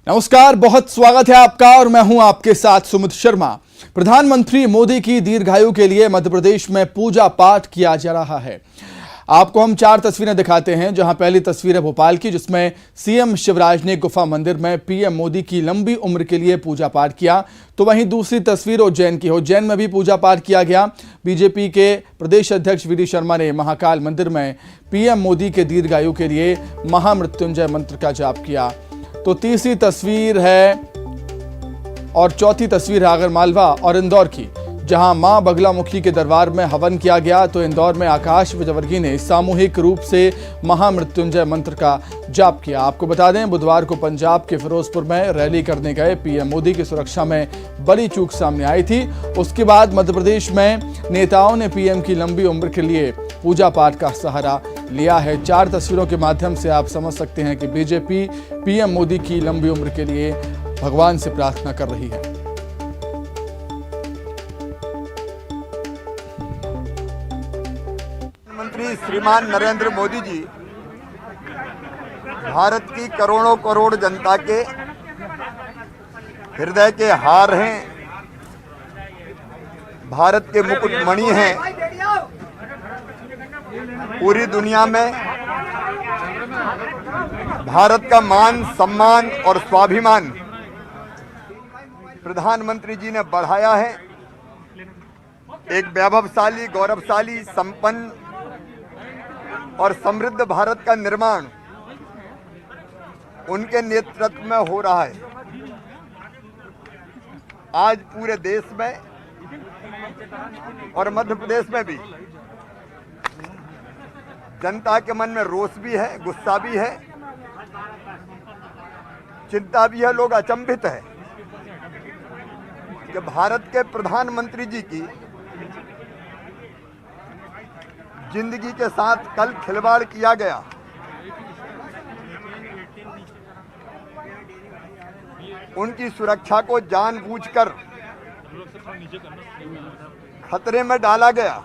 नमस्कार, बहुत स्वागत है आपका और मैं हूं आपके साथ सुमित शर्मा। प्रधानमंत्री मोदी की दीर्घायु के लिए मध्य प्रदेश में पूजा पाठ किया जा रहा है। आपको हम 4 तस्वीरें दिखाते हैं, जहां पहली तस्वीर है भोपाल की, जिसमें सीएम शिवराज ने गुफा मंदिर में पीएम मोदी की लंबी उम्र के लिए पूजा पाठ किया। तो वहीं दूसरी तस्वीर उज्जैन की। उज्जैन में भी पूजा पाठ किया गया। बीजेपी के प्रदेश अध्यक्ष वी डी शर्मा ने महाकाल मंदिर में पीएम मोदी के दीर्घायु के लिए महामृत्युंजय मंत्र का जाप किया। तो तीसरी तस्वीर है और चौथी तस्वीर है आगरमालवा और इंदौर की, जहां मां बगलामुखी के दरबार में हवन किया गया। तो इंदौर में आकाश विजयवर्गीय ने सामूहिक रूप से महामृत्युंजय मंत्र का जाप किया। आपको बता दें, बुधवार को पंजाब के फिरोजपुर में रैली करने गए पीएम मोदी की सुरक्षा में बड़ी चूक सामने आई थी। उसके बाद मध्य प्रदेश में नेताओं ने पीएम की लंबी उम्र के लिए पूजा पाठ का सहारा लिया है। 4 तस्वीरों के माध्यम से आप समझ सकते हैं कि बीजेपी पीएम मोदी की लंबी उम्र के लिए भगवान से प्रार्थना कर रही है। प्रधानमंत्री श्रीमान नरेंद्र मोदी जी भारत की करोड़ों करोड़ जनता के हृदय के हार हैं, भारत के मुकुटमणि हैं। पूरी दुनिया में भारत का मान, सम्मान और स्वाभिमान प्रधानमंत्री जी ने बढ़ाया है। एक वैभवशाली, गौरवशाली, संपन्न और समृद्ध भारत का निर्माण उनके नेतृत्व में हो रहा है। आज पूरे देश में और मध्य प्रदेश में भी जनता के मन में रोष भी है, गुस्सा भी है, चिंता भी है। लोग अचंभित है कि भारत के प्रधानमंत्री जी की जिंदगी के साथ कल खिलवाड़ किया गया। उनकी सुरक्षा को जानबूझकर खतरे में डाला गया।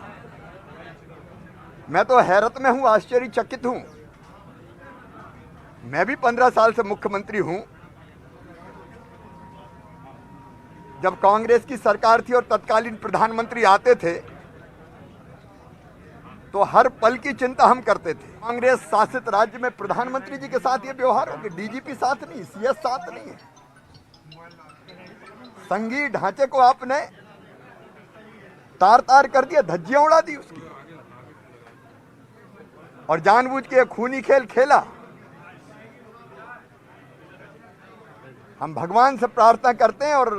मैं तो हैरत में हूं, आश्चर्यचकित हूं। मैं भी 15 साल से मुख्यमंत्री हूं। जब कांग्रेस की सरकार थी और तत्कालीन प्रधानमंत्री आते थे तो हर पल की चिंता हम करते थे। कांग्रेस शासित राज्य में प्रधानमंत्री जी के साथ ये व्यवहार हो गया। डीजीपी साथ नहीं, सीएस साथ नहीं है। संघीय ढांचे को आपने तार तार कर दिया, धज्जियां उड़ा दी उसकी, और जानबूझ के खूनी खेल खेला। हम भगवान से प्रार्थना करते हैं और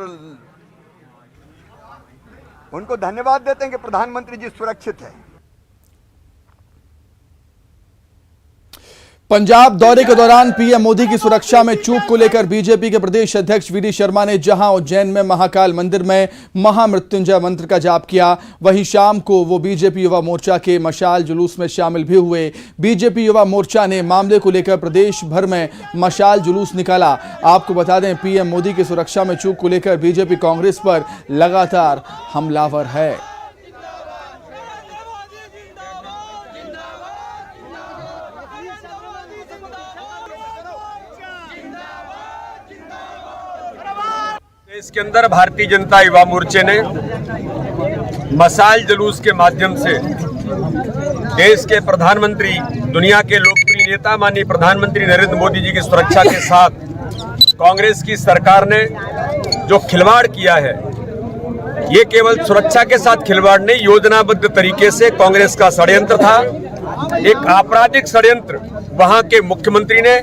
उनको धन्यवाद देते हैं कि प्रधानमंत्री जी सुरक्षित है। पंजाब दौरे के दौरान पीएम मोदी की सुरक्षा में चूक को लेकर बीजेपी के प्रदेश अध्यक्ष वी डी शर्मा ने जहां उज्जैन में महाकाल मंदिर में महामृत्युंजय मंत्र का जाप किया, वहीं शाम को वो बीजेपी युवा मोर्चा के मशाल जुलूस में शामिल भी हुए। बीजेपी युवा मोर्चा ने मामले को लेकर प्रदेश भर में मशाल जुलूस निकाला। आपको बता दें, पीएम मोदी की सुरक्षा में चूक को लेकर बीजेपी कांग्रेस पर लगातार हमलावर है। इसके अंदर भारतीय जनता युवा मोर्चे ने मशाल जुलूस के माध्यम से देश के प्रधानमंत्री, दुनिया के लोकप्रिय नेता माननीय प्रधानमंत्री नरेंद्र मोदी जी की सुरक्षा के साथ कांग्रेस की सरकार ने जो खिलवाड़ किया है, ये केवल सुरक्षा के साथ खिलवाड़ नहीं, योजनाबद्ध तरीके से कांग्रेस का षड्यंत्र था। एक आपराधिक षड्यंत्र वहां के मुख्यमंत्री ने,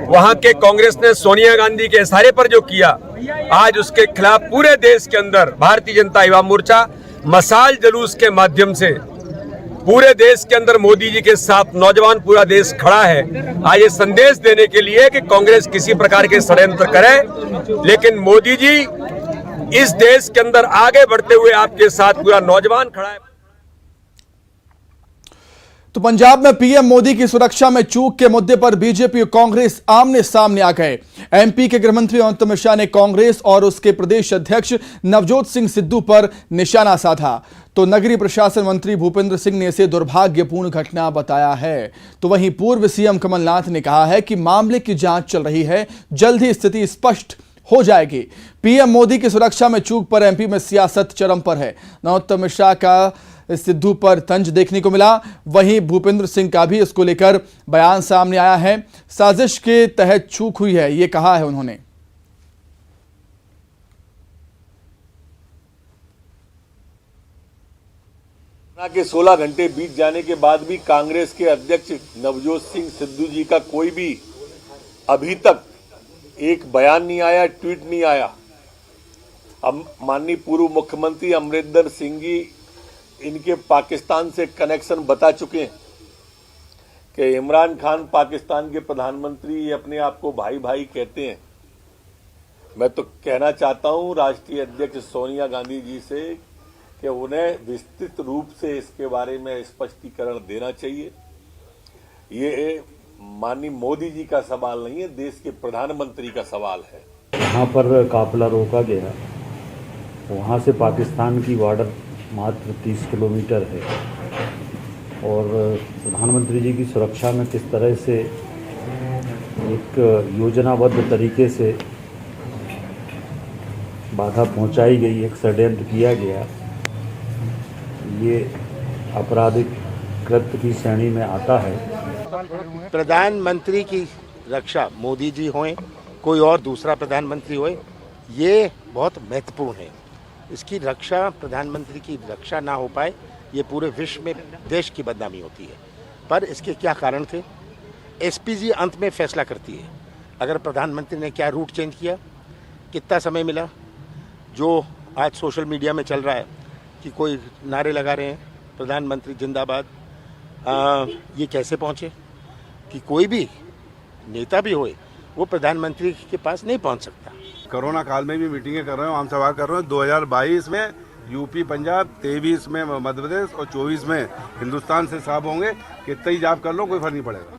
वहां के कांग्रेस ने सोनिया गांधी के इशारे पर जो किया, आज उसके खिलाफ पूरे देश के अंदर भारतीय जनता युवा मोर्चा मशाल जुलूस के माध्यम से पूरे देश के अंदर मोदी जी के साथ नौजवान पूरा देश खड़ा है। आज ये संदेश देने के लिए कि कांग्रेस किसी प्रकार के षड्यंत्र करे, लेकिन मोदी जी इस देश के अंदर आगे बढ़ते हुए आपके साथ पूरा नौजवान खड़ा है। तो पंजाब में पीएम मोदी की सुरक्षा में चूक के मुद्दे पर बीजेपी और कांग्रेस आमने सामने आ गए। एमपी के गृहमंत्री अमित शाह ने कांग्रेस और उसके प्रदेश अध्यक्ष नवजोत सिंह सिद्धू पर निशाना साधा, तो नगरीय प्रशासन मंत्री भूपेंद्र सिंह ने इसे दुर्भाग्यपूर्ण घटना बताया है। तो वहीं पूर्व सीएम कमलनाथ ने कहा है कि मामले की जांच चल रही है, जल्द ही स्थिति स्पष्ट हो जाएगी। पीएम मोदी की सुरक्षा में चूक पर एमपी में सियासत चरम पर है। अमित शाह का सिद्धू पर तंज देखने को मिला, वहीं भूपेंद्र सिंह का भी इसको लेकर बयान सामने आया है। साजिश के तहत चूक हुई है, ये कहा है उन्होंने। के 16 घंटे बीत जाने के बाद भी कांग्रेस के अध्यक्ष नवजोत सिंह सिद्धू जी का कोई भी अभी तक एक बयान नहीं आया, ट्वीट नहीं आया। अब माननीय पूर्व मुख्यमंत्री अमरिंदर सिंह जी इनके पाकिस्तान से कनेक्शन बता चुके हैं कि इमरान खान पाकिस्तान के प्रधानमंत्री अपने आप को भाई भाई कहते हैं। मैं तो कहना चाहता हूं राष्ट्रीय अध्यक्ष सोनिया गांधी जी से कि उन्हें विस्तृत रूप से इसके बारे में स्पष्टीकरण देना चाहिए। ये माननीय मोदी जी का सवाल नहीं है, देश के प्रधानमंत्री का सवाल है। यहाँ पर काफिला रोका गया, वहाँ से पाकिस्तान की बॉर्डर मात्र 30 किलोमीटर है और प्रधानमंत्री जी की सुरक्षा में किस तरह से एक योजनाबद्ध तरीके से बाधा पहुंचाई गई, एक षड्यंत्र किया गया, ये आपराधिक कृत्य की श्रेणी में आता है। प्रधानमंत्री की रक्षा मोदी जी हों, कोई और दूसरा प्रधानमंत्री होए, ये बहुत महत्वपूर्ण है। इसकी रक्षा, प्रधानमंत्री की रक्षा ना हो पाए, ये पूरे विश्व में देश की बदनामी होती है। पर इसके क्या कारण थे? एसपीजी अंत में फैसला करती है। अगर प्रधानमंत्री ने क्या रूट चेंज किया, कितना समय मिला, जो आज सोशल मीडिया में चल रहा है कि कोई नारे लगा रहे हैं प्रधानमंत्री जिंदाबाद, ये कैसे पहुँचे कि कोई भी नेता भी होए वो प्रधानमंत्री के पास नहीं पहुँच सकता। कोरोना काल में भी मीटिंगें कर रहे हो, आम सभा कर रहे हो। 2022 में यूपी पंजाब, 23 में मध्य प्रदेश और 24 में हिंदुस्तान से साफ होंगे। कितना ही जाप कर लो, कोई फर्क नहीं पड़ेगा।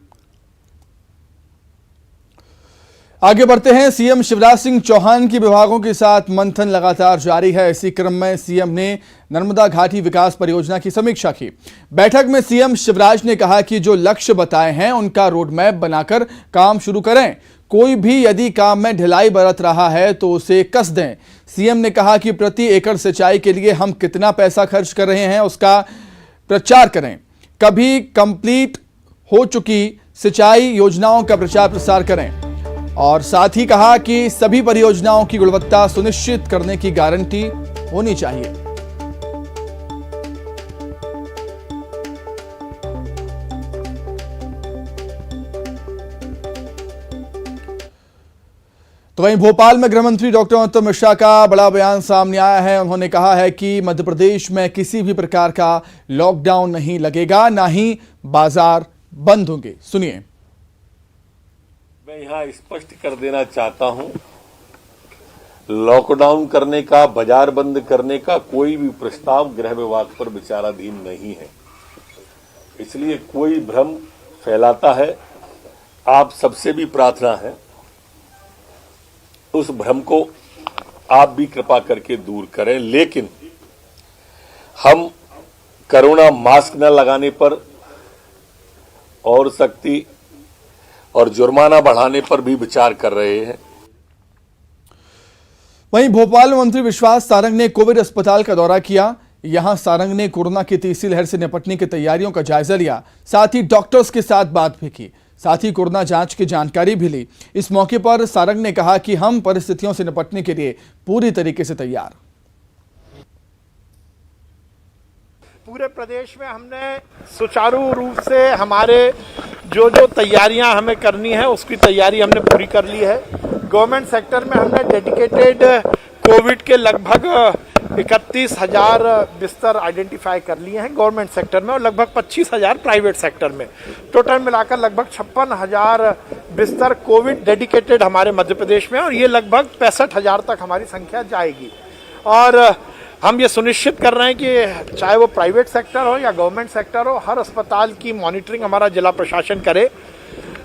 आगे बढ़ते हैं। सीएम शिवराज सिंह चौहान की विभागों के साथ मंथन लगातार जारी है। इसी क्रम में सीएम ने नर्मदा घाटी विकास परियोजना की समीक्षा की। बैठक में सीएम शिवराज ने कहा कि जो लक्ष्य बताए हैं उनका रोडमैप बनाकर काम शुरू करें। कोई भी यदि काम में ढिलाई बरत रहा है तो उसे कस दें। सीएम ने कहा कि प्रति एकड़ सिंचाई के लिए हम कितना पैसा खर्च कर रहे हैं उसका प्रचार करें। कभी कंप्लीट हो चुकी सिंचाई योजनाओं का प्रचार प्रसार करें और साथ ही कहा कि सभी परियोजनाओं की गुणवत्ता सुनिश्चित करने की गारंटी होनी चाहिए। तो वहीं भोपाल में गृहमंत्री डॉक्टर अमित शाह का बड़ा बयान सामने आया है। उन्होंने कहा है कि मध्य प्रदेश में किसी भी प्रकार का लॉकडाउन नहीं लगेगा, ना ही बाजार बंद होंगे। सुनिए। मैं यहाँ स्पष्ट कर देना चाहता हूं, लॉकडाउन करने का, बाजार बंद करने का कोई भी प्रस्ताव गृह विभाग पर विचाराधीन नहीं है। इसलिए कोई भ्रम फैलाता है, आप सबसे भी प्रार्थना है उस भ्रम को आप भी कृपा करके दूर करें। लेकिन हम कोरोना मास्क न लगाने पर और सख्ती और जुर्माना बढ़ाने पर भी विचार कर रहे हैं। वहीं भोपाल में मंत्री विश्वास सारंग ने कोविड अस्पताल का दौरा किया। यहां सारंग ने कोरोना की तीसरी लहर से निपटने की तैयारियों का जायजा लिया, साथ ही डॉक्टर्स के साथ बात भी की, साथ ही कोरोना जांच की जानकारी भी ली। इस मौके पर सारंग ने कहा कि हम परिस्थितियों से निपटने के लिए पूरी तरीके से तैयार। पूरे प्रदेश में हमने सुचारू रूप से हमारे जो तैयारियां हमें करनी है उसकी तैयारी हमने पूरी कर ली है। गवर्नमेंट सेक्टर में हमने डेडिकेटेड कोविड के लगभग 31,000 बिस्तर आइडेंटिफाई कर लिए हैं गवर्नमेंट सेक्टर में और लगभग 25,000 प्राइवेट सेक्टर में। टोटल मिलाकर लगभग 56,000 बिस्तर कोविड डेडिकेटेड हमारे मध्य प्रदेश में और ये लगभग 65,000 तक हमारी संख्या जाएगी। और हम ये सुनिश्चित कर रहे हैं कि चाहे वो प्राइवेट सेक्टर हो या गवर्नमेंट सेक्टर हो, हर अस्पताल की मॉनिटरिंग हमारा जिला प्रशासन करे।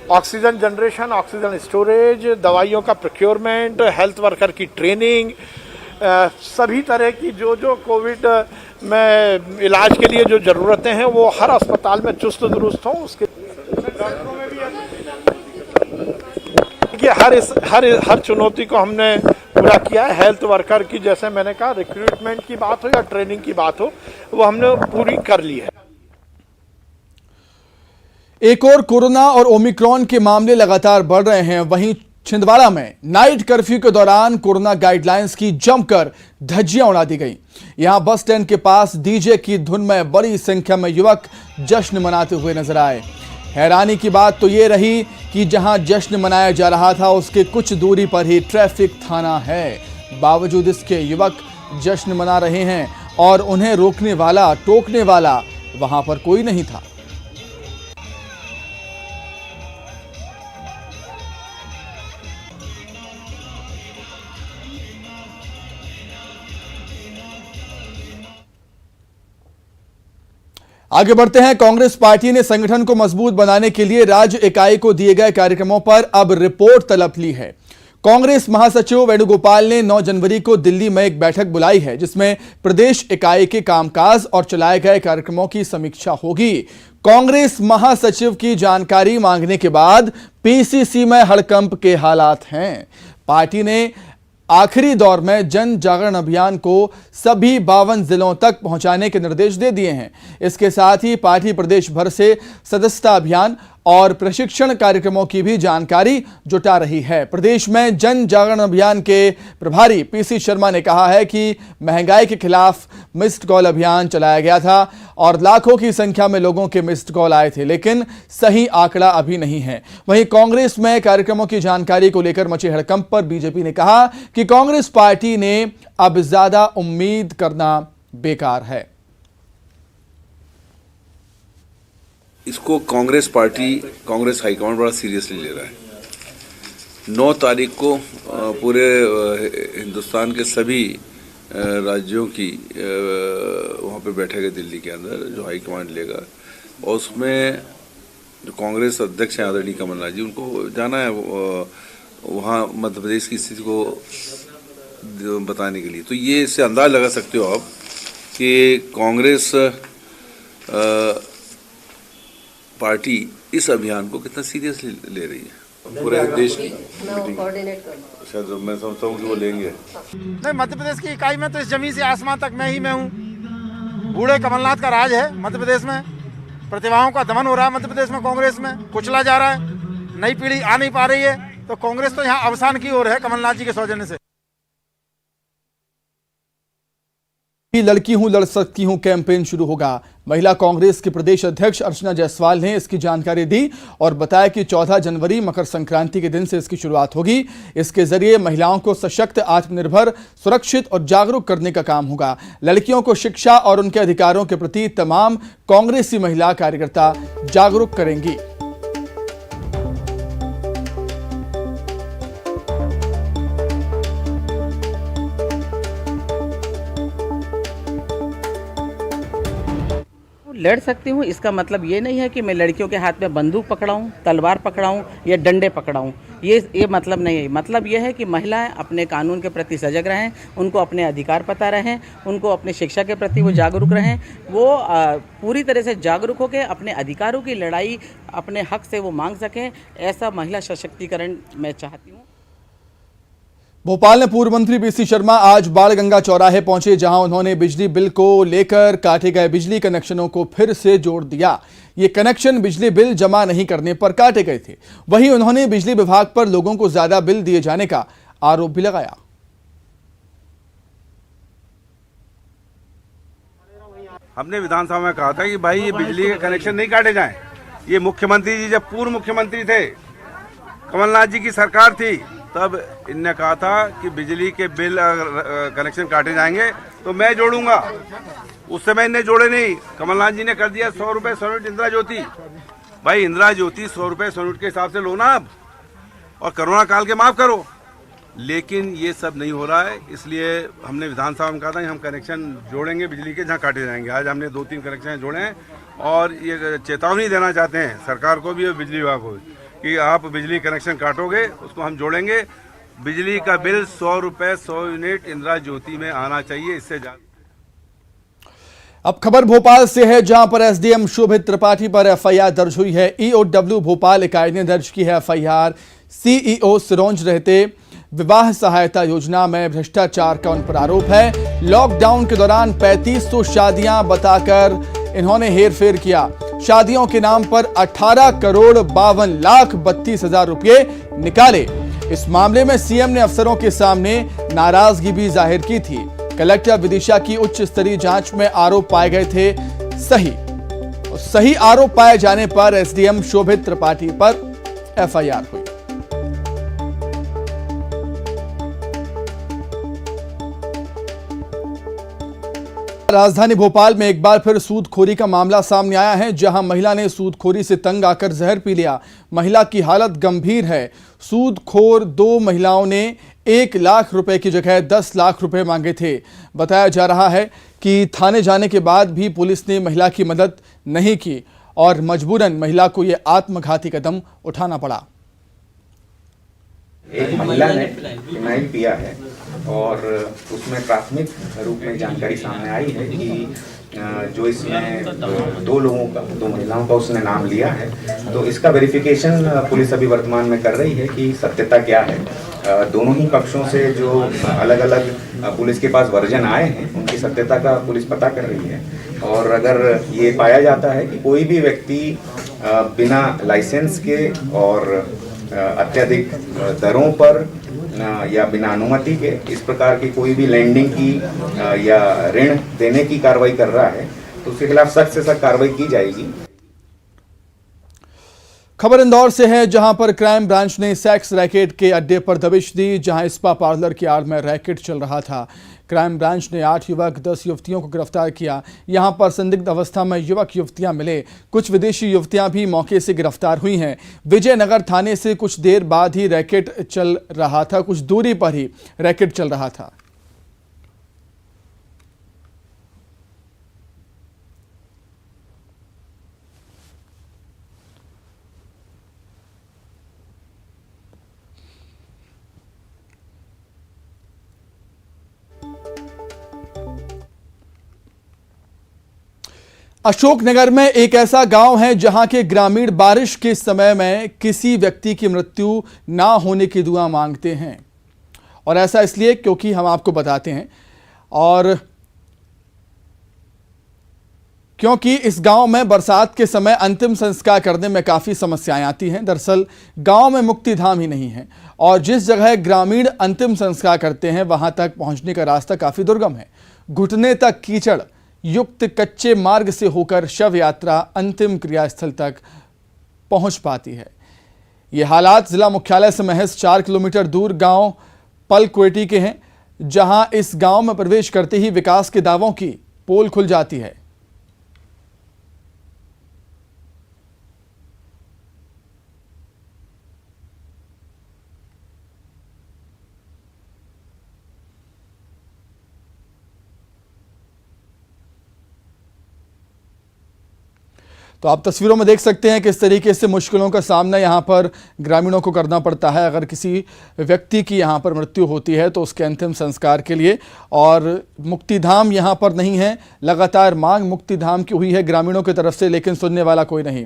ऑक्सीजन जनरेशन, ऑक्सीजन स्टोरेज, दवाइयों का प्रोक्योरमेंट, हेल्थ वर्कर की ट्रेनिंग, सभी तरह की जो कोविड में इलाज के लिए जो ज़रूरतें हैं वो हर अस्पताल में चुस्त दुरुस्त हों। उसके डॉक्टरों में भी हर चुनौती को हमने पूरा किया है। हेल्थ वर्कर की, जैसे मैंने कहा, रिक्रूटमेंट की बात हो या ट्रेनिंग की बात हो, वो हमने पूरी कर ली है। एक और कोरोना और ओमिक्रॉन के मामले लगातार बढ़ रहे हैं। वहीं छिंदवाड़ा में नाइट कर्फ्यू के दौरान कोरोना गाइडलाइंस की जमकर धज्जियां उड़ा दी गई। यहां बस स्टैंड के पास डीजे की धुन में बड़ी संख्या में युवक जश्न मनाते हुए नजर आए। हैरानी की बात तो ये रही कि जहां जश्न मनाया जा रहा था उसके कुछ दूरी पर ही ट्रैफिक थाना है। बावजूद इसके युवक जश्न मना रहे हैं और उन्हें रोकने वाला, टोकने वाला वहां पर कोई नहीं था। आगे बढ़ते हैं। कांग्रेस पार्टी ने संगठन को मजबूत बनाने के लिए राज्य इकाई को दिए गए कार्यक्रमों पर अब रिपोर्ट तलब ली है। कांग्रेस महासचिव वेणुगोपाल ने 9 जनवरी को दिल्ली में एक बैठक बुलाई है जिसमें प्रदेश इकाई के कामकाज और चलाए गए कार्यक्रमों की समीक्षा होगी। कांग्रेस महासचिव की जानकारी मांगने के बाद पीसीसी में हड़कंप के हालात हैं। पार्टी ने आखिरी दौर में जन जागरण अभियान को सभी 52 जिलों तक पहुंचाने के निर्देश दे दिए हैं। इसके साथ ही पार्टी प्रदेश भर से सदस्यता अभियान और प्रशिक्षण कार्यक्रमों की भी जानकारी जुटा रही है। प्रदेश में जन जागरण अभियान के प्रभारी पीसी शर्मा ने कहा है कि महंगाई के खिलाफ मिस्ड कॉल अभियान चलाया गया था और लाखों की संख्या में लोगों के मिस्ड कॉल आए थे, लेकिन सही आंकड़ा अभी नहीं है। वहीं कांग्रेस में कार्यक्रमों की जानकारी को लेकर मचे हड़कंप पर बीजेपी ने कहा कि कांग्रेस पार्टी ने अब ज्यादा उम्मीद करना बेकार है। इसको कांग्रेस पार्टी, कांग्रेस हाईकमांड बड़ा सीरियसली ले रहा है। 9 तारीख को पूरे हिंदुस्तान के सभी राज्यों की वहाँ पे बैठक है दिल्ली के अंदर, जो हाईकमांड लेगा, और उसमें जो कांग्रेस अध्यक्ष हैं आदरणीय कमलनाथ जी, उनको जाना है वहाँ मध्य प्रदेश की स्थिति को बताने के लिए। तो ये इससे अंदाज लगा सकते हो आप कि कांग्रेस पार्टी इस अभियान को कितना सीरियसली ले रही है। पूरे देश की मीटिंग शायद मैं समझता हूँ कि वो लेंगे। नहीं, मध्य प्रदेश की इकाई में तो इस जमीन से आसमान तक मैं हूँ। बूढ़े कमलनाथ का राज है मध्य प्रदेश में। प्रतिभाओं का दमन हो रहा है मध्य प्रदेश में, कांग्रेस में कुचला जा रहा है। नई पीढ़ी आ नहीं पा रही है, तो कांग्रेस तो यहाँ अवसान की ओर है कमलनाथ जी के सौजन्य से। लड़की हूं लड़ सकती हूं कैंपेन शुरू होगा। महिला कांग्रेस के प्रदेश अध्यक्ष अर्चना जायसवाल ने इसकी जानकारी दी और बताया कि 14 जनवरी मकर संक्रांति के दिन से इसकी शुरुआत होगी। इसके जरिए महिलाओं को सशक्त, आत्मनिर्भर, सुरक्षित और जागरूक करने का काम होगा। लड़कियों को शिक्षा और उनके अधिकारों के प्रति तमाम कांग्रेसी महिला कार्यकर्ता जागरूक करेंगी। लड़ सकती हूँ इसका मतलब ये नहीं है कि मैं लड़कियों के हाथ में बंदूक पकड़ाऊँ, तलवार पकड़ाऊँ या डंडे पकड़ाऊँ। ये मतलब नहीं है। मतलब ये है कि महिलाएं अपने कानून के प्रति सजग रहें, उनको अपने अधिकार पता रहें, उनको अपने शिक्षा के प्रति वो जागरूक रहें। वो पूरी तरह से जागरूक होकर अपने अधिकारों की लड़ाई अपने हक से वो मांग सकें। ऐसा महिला सशक्तिकरण मैं चाहती हूँ। भोपाल में पूर्व मंत्री पीसी शर्मा आज बाणगंगा चौराहे पहुंचे, जहां उन्होंने बिजली बिल को लेकर काटे गए बिजली कनेक्शनों को फिर से जोड़ दिया। ये कनेक्शन बिजली बिल जमा नहीं करने पर काटे गए थे। वहीं उन्होंने बिजली विभाग पर लोगों को ज्यादा बिल दिए जाने का आरोप भी लगाया। हमने विधानसभा में कहा था कि भाई ये बिजली के कनेक्शन नहीं काटे जाएं। ये मुख्यमंत्री जी जब पूर्व मुख्यमंत्री थे, कमलनाथ जी की सरकार थी, तब इनने कहा था कि बिजली के बिल कनेक्शन काटे जाएंगे तो मैं जोड़ूंगा। उस समय इनने जोड़े नहीं। कमलनाथ जी ने कर दिया 100 रुपए 100 यूनिट इंदिरा ज्योति। भाई इंदिरा ज्योति 100 रुपए 100 यूनिट के हिसाब से लो ना आप, और कोरोना काल के माफ करो। लेकिन ये सब नहीं हो रहा है। इसलिए हमने विधानसभा में कहा था कि हम कनेक्शन जोड़ेंगे बिजली के जहाँ काटे जाएंगे। आज हमने 2-3 कनेक्शन जोड़े हैं और ये चेतावनी देना चाहते हैं सरकार को भी और बिजली विभाग को भी कि आप बिजली कनेक्शन काटोगे उसको हम जोड़ेंगे। बिजली का बिल 100 रुपये 100 यूनिट इंदिरा ज्योति में आना चाहिए, इससे ज़्यादा। अब खबर भोपाल से है, जहां पर एसडीएम शोभित त्रिपाठी पर एफआईआर दर्ज हुई है। ईओडब्ल्यू भोपाल इकाई ने दर्ज की है एफआईआर। सीईओ सिरोंज रहते विवाह सहायता योजना में भ्रष्टाचार का उन पर आरोप है। लॉकडाउन के दौरान 3500 शादियां बताकर इन्होंने हेरफेर किया। शादियों के नाम पर 18,52,32,000 रुपए निकाले। इस मामले में सीएम ने अफसरों के सामने नाराजगी भी जाहिर की थी। कलेक्टर विदिशा की उच्च स्तरीय जांच में आरोप पाए गए थे सही आरोप पाए जाने पर एसडीएम शोभित त्रिपाठी पर एफआईआर हुई। राजधानी भोपाल में एक बार फिर सूदखोरी का मामला सामने आया है, जहां महिला ने सूदखोरी से तंग आकर जहर पी लिया। महिला की हालत गंभीर है। सूदखोर 2 महिलाओं ने 1 लाख रुपए की जगह 10 लाख रुपए मांगे थे। बताया जा रहा है कि थाने जाने के बाद भी पुलिस ने महिला की मदद नहीं की और मजबूरन महिला को यह आत्मघाती कदम उठाना पड़ा। एक महिला ने फिनाइल पिया है और उसमें प्राथमिक रूप में जानकारी सामने आई है कि जो इसमें 2 महिलाओं का उसने नाम लिया है, तो इसका वेरिफिकेशन पुलिस अभी वर्तमान में कर रही है कि सत्यता क्या है। दोनों ही पक्षों से जो अलग अलग पुलिस के पास वर्जन आए हैं उनकी सत्यता का पुलिस पता कर रही है। और अगर ये पाया जाता है कि कोई भी व्यक्ति बिना लाइसेंस के और अत्यधिक दरों पर या बिना अनुमति के इस प्रकार की कोई भी लैंडिंग की या ऋण देने की कार्रवाई कर रहा है तो उसके खिलाफ सख्त से सख्त कार्रवाई की जाएगी। खबर इंदौर से है, जहां पर क्राइम ब्रांच ने सेक्स रैकेट के अड्डे पर दबिश दी, जहां स्पा पार्लर की आड़ में रैकेट चल रहा था। क्राइम ब्रांच ने 8 युवक 10 युवतियों को गिरफ्तार किया। यहां पर संदिग्ध अवस्था में युवक युवतियां मिले। कुछ विदेशी युवतियां भी मौके से गिरफ्तार हुई हैं। विजयनगर थाने से कुछ देर बाद ही रैकेट चल रहा था, कुछ दूरी पर ही रैकेट चल रहा था। अशोकनगर में एक ऐसा गांव है जहां के ग्रामीण बारिश के समय में किसी व्यक्ति की मृत्यु ना होने की दुआ मांगते हैं। और ऐसा इसलिए क्योंकि हम आपको बताते हैं और क्योंकि इस गांव में बरसात के समय अंतिम संस्कार करने में काफ़ी समस्याएं आती हैं। दरअसल गांव में मुक्तिधाम ही नहीं है और जिस जगह ग्रामीण अंतिम संस्कार करते हैं वहां तक पहुंचने का रास्ता काफ़ी दुर्गम है। घुटने तक कीचड़ युक्त कच्चे मार्ग से होकर शव यात्रा अंतिम क्रियास्थल तक पहुंच पाती है। ये हालात जिला मुख्यालय से महज 4 किलोमीटर दूर गांव पलक्वेटी के हैं, जहां इस गांव में प्रवेश करते ही विकास के दावों की पोल खुल जाती है। तो आप तस्वीरों में देख सकते हैं किस तरीके से मुश्किलों का सामना यहाँ पर ग्रामीणों को करना पड़ता है अगर किसी व्यक्ति की यहाँ पर मृत्यु होती है तो उसके अंतिम संस्कार के लिए। और मुक्तिधाम यहाँ पर नहीं है। लगातार मांग मुक्तिधाम की हुई है ग्रामीणों की तरफ से, लेकिन सुनने वाला कोई नहीं।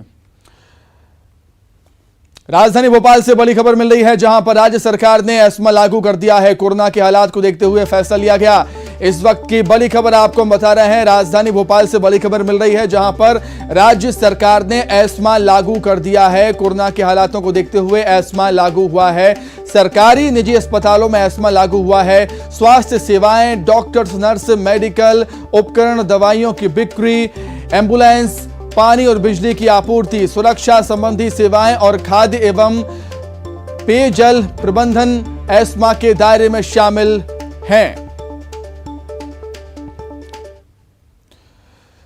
राजधानी भोपाल से बड़ी खबर मिल रही है, जहां पर राज्य सरकार ने एस्मा लागू कर दिया है। कोरोना के हालात को देखते हुए फैसला लिया गया। इस वक्त की बड़ी खबर आपको बता रहे हैं। राजधानी भोपाल से बड़ी खबर मिल रही है, जहां पर राज्य सरकार ने एस्मा लागू कर दिया है। कोरोना के हालातों को देखते हुए एस्मा लागू हुआ है। सरकारी निजी अस्पतालों में एस्मा लागू हुआ है। स्वास्थ्य सेवाएं, डॉक्टर्स, नर्स, मेडिकल उपकरण, दवाइयों की बिक्री, एम्बुलेंस, पानी और बिजली की आपूर्ति, सुरक्षा संबंधी सेवाएं और खाद्य एवं पेयजल प्रबंधन एस्मा के दायरे में शामिल हैं।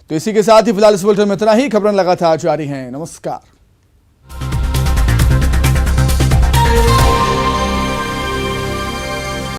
तो इसी के साथ ही फिलहाल इस बुलेटिन में इतना ही। खबरें लगातार जारी हैं। नमस्कार।